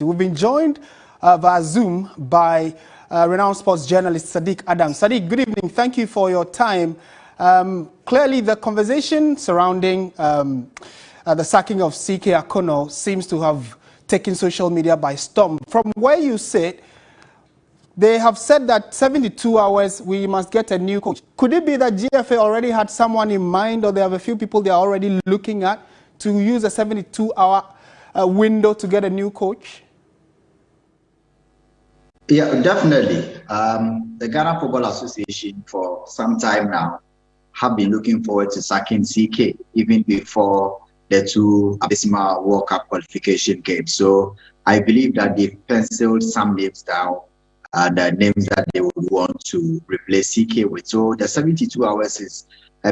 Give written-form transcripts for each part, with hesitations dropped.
We've been joined via Zoom by renowned sports journalist Sadiq Adam. Sadiq, good evening. Thank you for your time. Clearly, the conversation surrounding the sacking of C.K Akonnor seems to have taken social media by storm. From where you sit, they have said that 72 hours, we must get a new coach. Could it be that GFA already had someone in mind, or they have a few people they are already looking at to use a 72-hour window to get a new coach? Yeah, definitely. The Ghana Football Association for some time now have been looking forward to sacking CK even before the two abysmal World Cup qualification games. So I believe that they've penciled some names down, the names that they would want to replace CK with. So the 72 hours is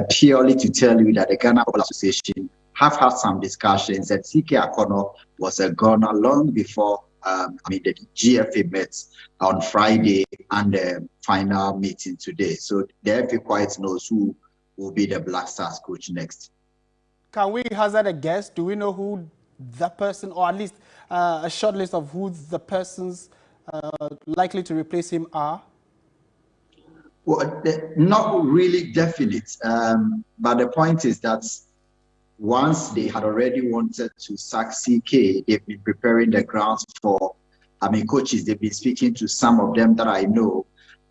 purely to tell you that the Ghana Football Association have had some discussions, and CK Akonnor was a Ghana long before the GFA met on Friday and the final meeting today. So the FA quite knows who will be the Black Stars coach next. Can we hazard a guess? Do we know who the person, or at least a short list of who the persons likely to replace him are? Well, not really definite, but the point is that once they had already wanted to sack CK, they've been preparing the grounds for, coaches. They've been speaking to some of them that I know.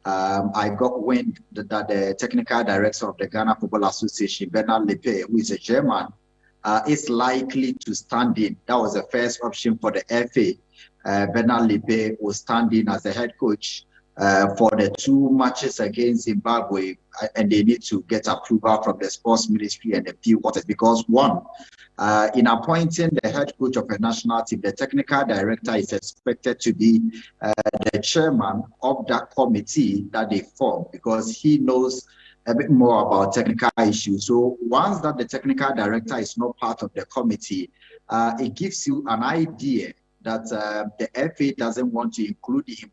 I got wind that the technical director of the Ghana Football Association, Bernard Lepe, who is a German, is likely to stand in. That was the first option for the FA. Bernard Lepe will stand in as the head coach for the two matches against Zimbabwe, and they need to get approval from the sports ministry and the few waters, because one, in appointing the head coach of a national team, the technical director is expected to be the chairman of that committee that they form, because he knows a bit more about technical issues. So once that the technical director is not part of the committee, it gives you an idea that the FA doesn't want to include him,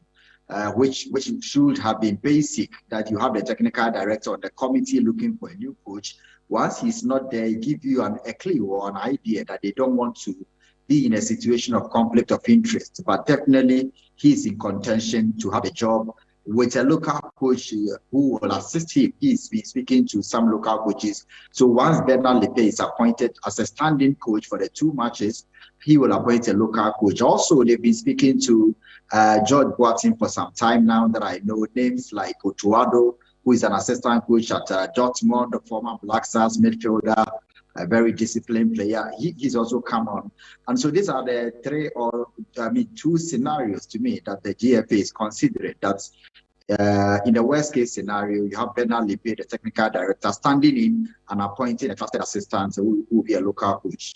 which should have been basic, that you have the technical director on the committee looking for a new coach. Once he's not there, it gives you a clue or an idea that they don't want to be in a situation of conflict of interest. But definitely, he's in contention to have a job with a local coach who will assist him. He's been speaking to some local coaches. So once Bernard Lepe is appointed as a standing coach for the two matches, he will appoint a local coach. Also, they've been speaking to George Boateng for some time now that I know, names like Otuado, who is an assistant coach at Dortmund, the former Black Stars midfielder, a very disciplined player. He's also come on. And so these are the two scenarios to me that the GFA is considering. That's in the worst case scenario, you have Bernard Lepe, the technical director, standing in and appointing a trusted assistant who will be a local coach.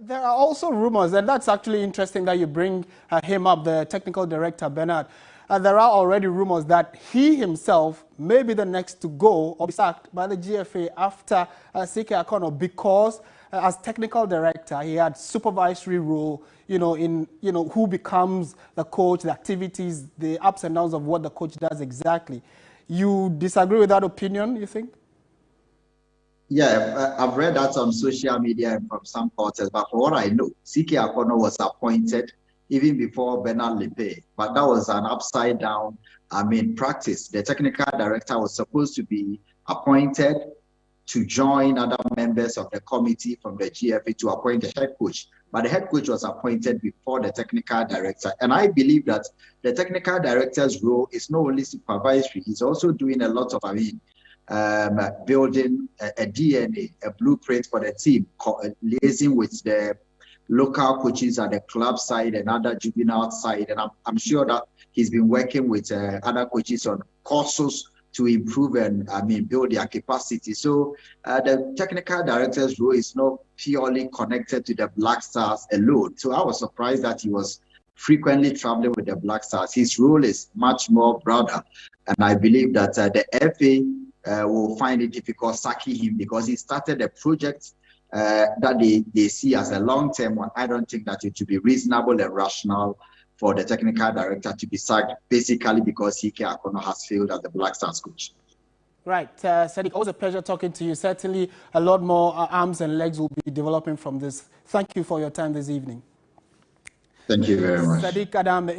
There are also rumors, and that's actually interesting that you bring him up, the technical director, Bernard. There are already rumors that he himself may be the next to go or be sacked by the GFA after C.K Akonnor, because as technical director, he had supervisory role, in who becomes the coach, the activities, the ups and downs of what the coach does exactly. You disagree with that opinion, you think? Yeah, I've read that on social media and from some quarters, but for what I know, C.K Akonnor was appointed even before Bernard Lepe, but that was an upside down, practice. The technical director was supposed to be appointed to join other members of the committee from the GFA to appoint the head coach, but the head coach was appointed before the technical director. And I believe that the technical director's role is not only supervisory, he's also doing a lot of, building a DNA, a blueprint for the team, liaising with the local coaches at the club side and other juvenile side. And I'm sure that he's been working with other coaches on courses to improve and build their capacity. So the technical director's role is not purely connected to the Black Stars alone. So I was surprised that he was frequently traveling with the Black Stars. His role is much more broader. And I believe that the FA will find it difficult sacking him, because he started a project that they see as a long-term one. I don't think that it would be reasonable and rational for the technical director to be sacked, basically because C.K Akonnor has failed as the Black Stars coach. Right. Sadiq, always a pleasure talking to you. Certainly a lot more arms and legs will be developing from this. Thank you for your time this evening. Thank you very much. Sadiq Adam